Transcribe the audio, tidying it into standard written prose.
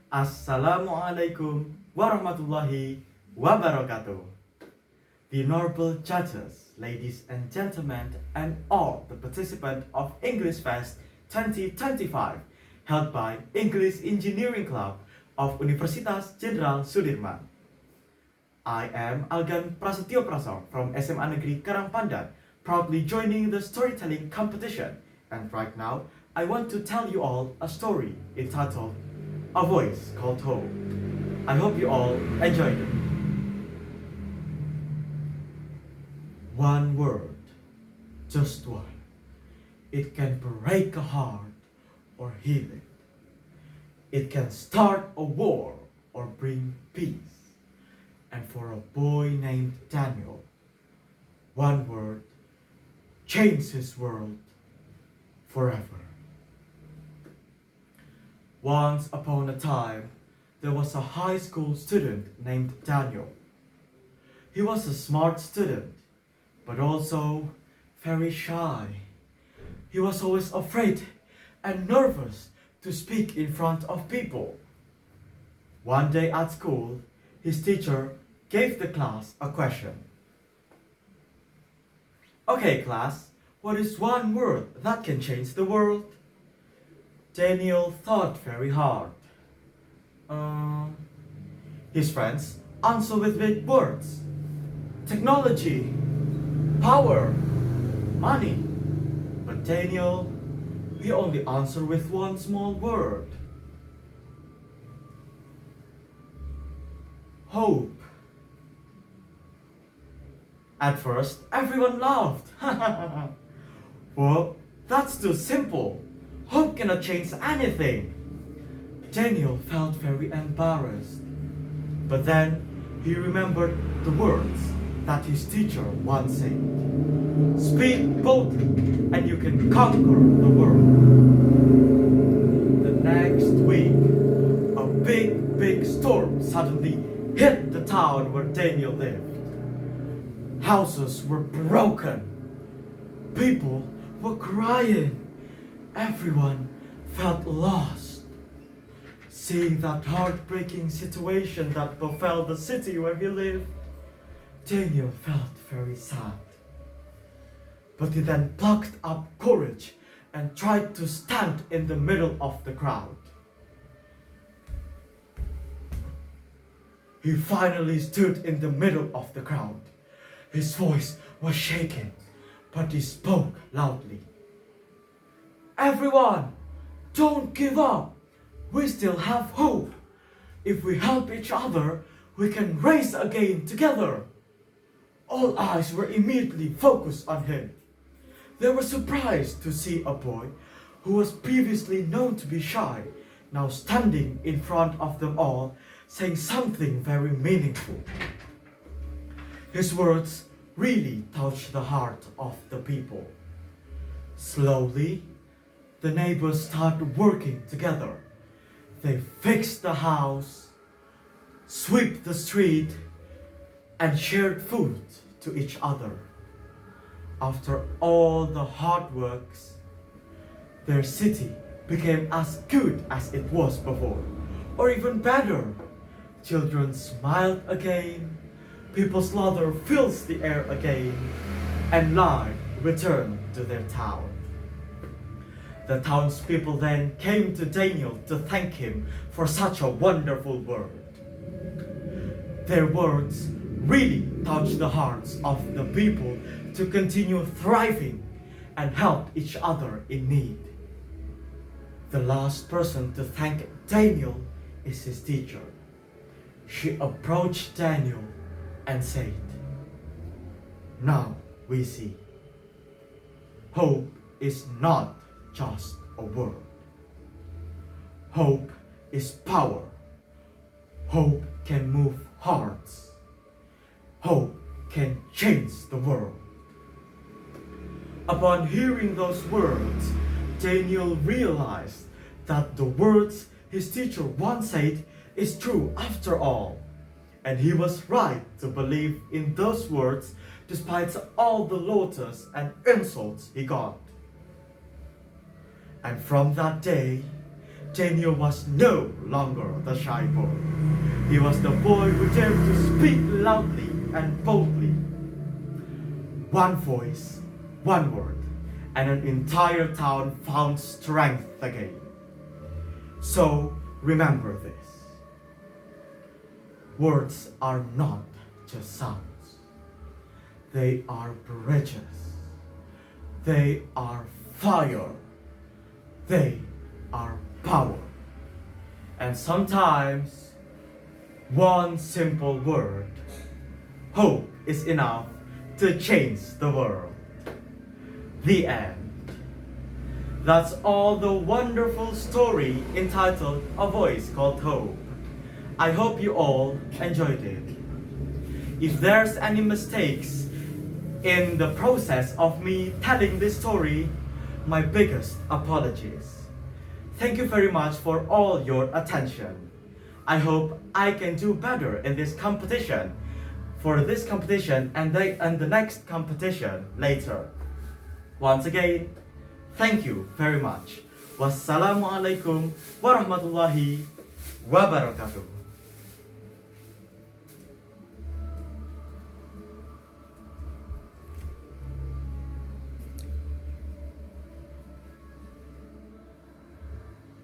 Assalamualaikum warahmatullahi wabarakatuh. The honorable judges, ladies and gentlemen, and all the participants of English Fest 2025 held by English Engineering Club of Universitas Jenderal Sudirman. I am Algan Prasetyo from SMA Negeri Karangpandan, proudly joining the storytelling competition. And right now, I want to tell you all a story entitled A Voice Called Home. I hope you all enjoy it. One word, just one. It can break a heart or heal it. It can start a war or bring peace. And for a boy named Daniel, one word changed his world forever. Once upon a time, there was a high school student named Daniel. He was a smart student, but also very shy. He was always afraid and nervous to speak in front of people. One day at school, his teacher gave the class a question. Okay, class, what is one word that can change the world? Daniel thought very hard. His friends answered with big words. Technology, power, money. But Daniel, he only answered with one small word. Hope. At first, everyone laughed. Well, that's too simple. Hope cannot change anything. Daniel felt very embarrassed. But then he remembered the words that his teacher once said. Speak boldly and you can conquer the world. The next week, a big storm suddenly hit the town where Daniel lived. Houses were broken. People were crying. Everyone felt lost. Seeing that heartbreaking situation that befell the city where he lived, Daniel felt very sad. But he then plucked up courage and tried to stand in the middle of the crowd. He finally stood in the middle of the crowd. His voice was shaking, but he spoke loudly. Everyone, don't give up. We still have hope. If we help each other, we can rise again together. All eyes were immediately focused on him. They were surprised to see a boy who was previously known to be shy, now standing in front of them all, saying something very meaningful. His words really touched the heart of the people. Slowly, the neighbors started working together. They fixed the house, swept the street, and shared food to each other. After all the hard works, their city became as good as it was before, or even better. Children smiled again, people's laughter fills the air again, and life returned to their town. The townspeople then came to Daniel to thank him for such a wonderful word. Their words really touched the hearts of the people to continue thriving and help each other in need. The last person to thank Daniel is his teacher. She approached Daniel and said, Now we see. Hope is not just a word. Hope is power. Hope can move hearts. Hope can change the world. Upon hearing those words, Daniel realized that the words his teacher once said is true after all. And he was right to believe in those words despite all the lotus and insults he got. And from that day, Daniel was no longer the shy boy. He was the boy who dared to speak loudly and boldly. One voice, one word, and an entire town found strength again. So remember this. Words are not just sounds. They are bridges. They are fire. They are power. And sometimes one simple word, hope, is enough to change the world. The end. That's all the wonderful story entitled A Voice Called Hope. I hope you all enjoyed it. If there's any mistakes in the process of me telling this story, my biggest apologies. Thank you very much for all your attention. I hope I can do better in this competition, for this competition and the next competition later. Once again, thank you very much. Wassalamualaikum warahmatullahi wabarakatuh.